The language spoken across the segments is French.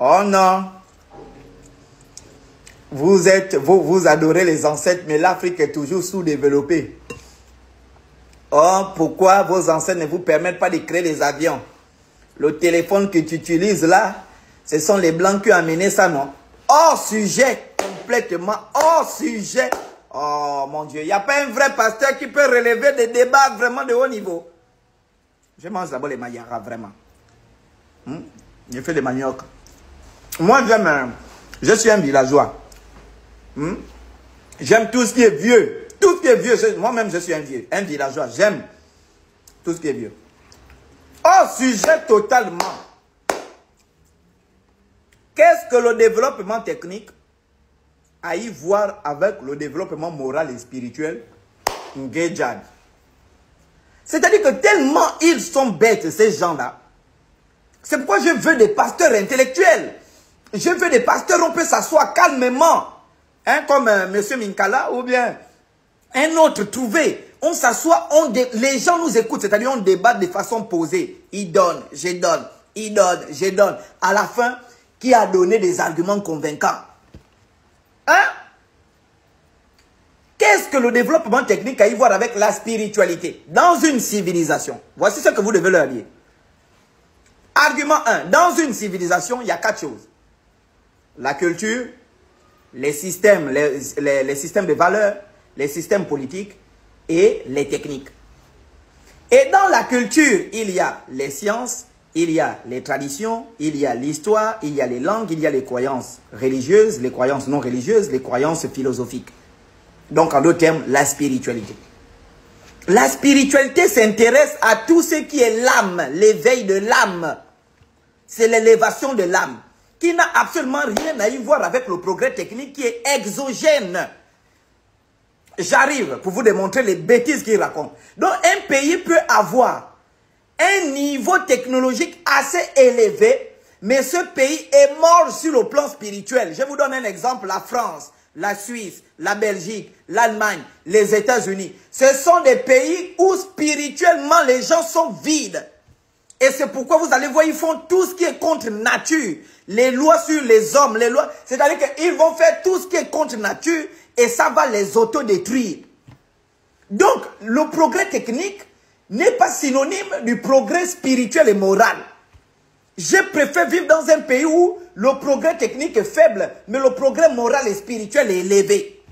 Oh non. Vous adorez les ancêtres, mais l'Afrique est toujours sous-développée. Oh, pourquoi vos ancêtres ne vous permettent pas de créer les avions? Le téléphone que tu utilises là, ce sont les Blancs qui ont amené ça, non? Hors sujet, complètement hors sujet. Oh mon Dieu, il n'y a pas un vrai pasteur qui peut relever des débats vraiment de haut niveau. Je mange d'abord les mayara, vraiment. Je fais des maniocs. Moi, je suis un villageois. J'aime tout ce qui est vieux. Tout ce qui est vieux, moi-même je suis un villageois. J'aime tout ce qui est vieux. Hors sujet totalement. Qu'est-ce que le développement technique a y voir avec le développement moral et spirituel? Ngejad. C'est-à-dire que tellement ils sont bêtes, ces gens-là. C'est pourquoi je veux des pasteurs intellectuels. Je veux des pasteurs où on peut s'asseoir calmement. Comme M. Minkala ou bien un autre trouvé. On s'assoit, les gens nous écoutent, c'est-à-dire on débat de façon posée. Il donne, je donne, il donne, je donne. À la fin, qui a donné des arguments convaincants? Qu'est-ce que le développement technique a à y voir avec la spiritualité? Dans une civilisation, voici ce que vous devez leur dire. Argument 1. Dans une civilisation, il y a 4 choses. La culture, les systèmes de valeurs, les systèmes politiques et les techniques. Et dans la culture, il y a les sciences, il y a les traditions, il y a l'histoire, il y a les langues, il y a les croyances religieuses, les croyances non religieuses, les croyances philosophiques. Donc, en d'autres termes, la spiritualité. La spiritualité s'intéresse à tout ce qui est l'âme, l'éveil de l'âme. C'est l'élévation de l'âme, qui n'a absolument rien à y voir avec le progrès technique qui est exogène. J'arrive pour vous démontrer les bêtises qu'il raconte. Donc, un pays peut avoir un niveau technologique assez élevé, mais ce pays est mort sur le plan spirituel. Je vous donne un exemple, la France, la Suisse, la Belgique, l'Allemagne, les États-Unis. Ce sont des pays où spirituellement les gens sont vides. Et c'est pourquoi vous allez voir, ils font tout ce qui est contre nature. Les lois sur les hommes, les lois. C'est-à-dire qu'ils vont faire tout ce qui est contre nature et ça va les autodétruire. Donc, le progrès technique n'est pas synonyme du progrès spirituel et moral. Je préfère vivre dans un pays où le progrès technique est faible, mais le progrès moral et spirituel est élevé.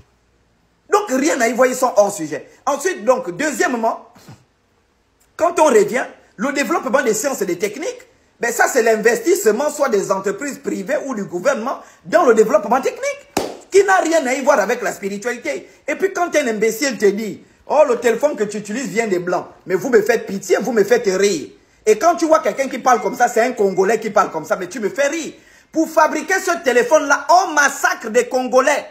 Donc, rien à y voir, ils sont hors sujet. Ensuite, donc, deuxièmement, quand on revient, le développement des sciences et des techniques, ben ça c'est l'investissement soit des entreprises privées ou du gouvernement dans le développement technique, qui n'a rien à y voir avec la spiritualité. Et puis quand un imbécile te dit, oh le téléphone que tu utilises vient des Blancs, mais vous me faites pitié, vous me faites rire. Et quand tu vois quelqu'un qui parle comme ça, c'est un Congolais qui parle comme ça, mais tu me fais rire. Pour fabriquer ce téléphone-là, on massacre des Congolais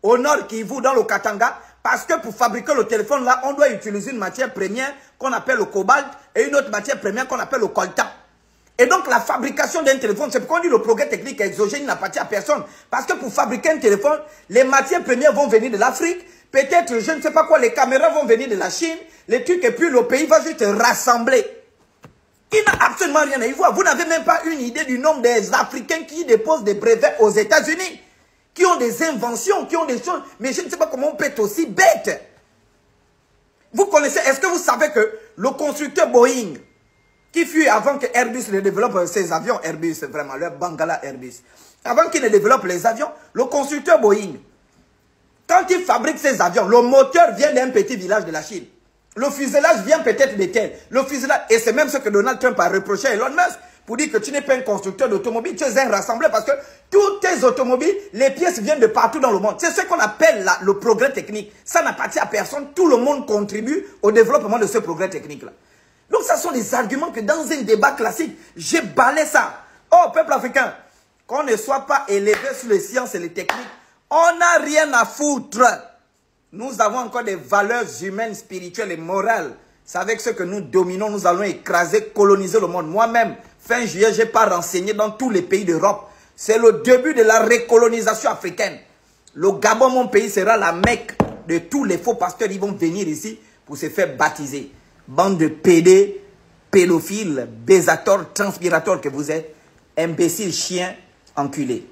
au nord Kivu, dans le Katanga, parce que pour fabriquer le téléphone là, on doit utiliser une matière première qu'on appelle le cobalt et une autre matière première qu'on appelle le coltan. Et donc la fabrication d'un téléphone, c'est pourquoi on dit le progrès technique exogène n'appartient à personne. Parce que pour fabriquer un téléphone, les matières premières vont venir de l'Afrique, peut-être je ne sais pas quoi, les caméras vont venir de la Chine, les trucs, et puis le pays va juste rassembler. Il n'a absolument rien à y voir. Vous n'avez même pas une idée du nombre des Africains qui déposent des brevets aux États-Unis, qui ont des inventions, qui ont des choses, mais je ne sais pas comment on peut être aussi bête. Vous connaissez, est-ce que vous savez que le constructeur Boeing, qui fut avant que Airbus ne développe ses avions, Airbus, vraiment, leur Bangala Airbus, avant qu'il ne développe les avions, le constructeur Boeing, quand il fabrique ses avions, le moteur vient d'un petit village de la Chine. Le fuselage vient peut-être de tel. Le fuselage, et c'est même ce que Donald Trump a reproché à Elon Musk, pour dire que tu n'es pas un constructeur d'automobile, tu es un rassembleur parce que toutes tes automobiles, les pièces viennent de partout dans le monde. C'est ce qu'on appelle le progrès technique. Ça n'appartient à personne. Tout le monde contribue au développement de ce progrès technique-là. Donc, ça sont des arguments que dans un débat classique, j'ai balayé ça. Oh, peuple africain, qu'on ne soit pas élevé sur les sciences et les techniques, on n'a rien à foutre. Nous avons encore des valeurs humaines, spirituelles et morales. C'est avec ce que nous dominons, nous allons écraser, coloniser le monde. Moi-même, fin juillet, je pars renseigner dans tous les pays d'Europe. C'est le début de la recolonisation africaine. Le Gabon, mon pays, sera la Mecque de tous les faux pasteurs. Ils vont venir ici pour se faire baptiser. Bande de pédophiles, baisateurs, transpirateurs que vous êtes, imbéciles, chiens, enculé.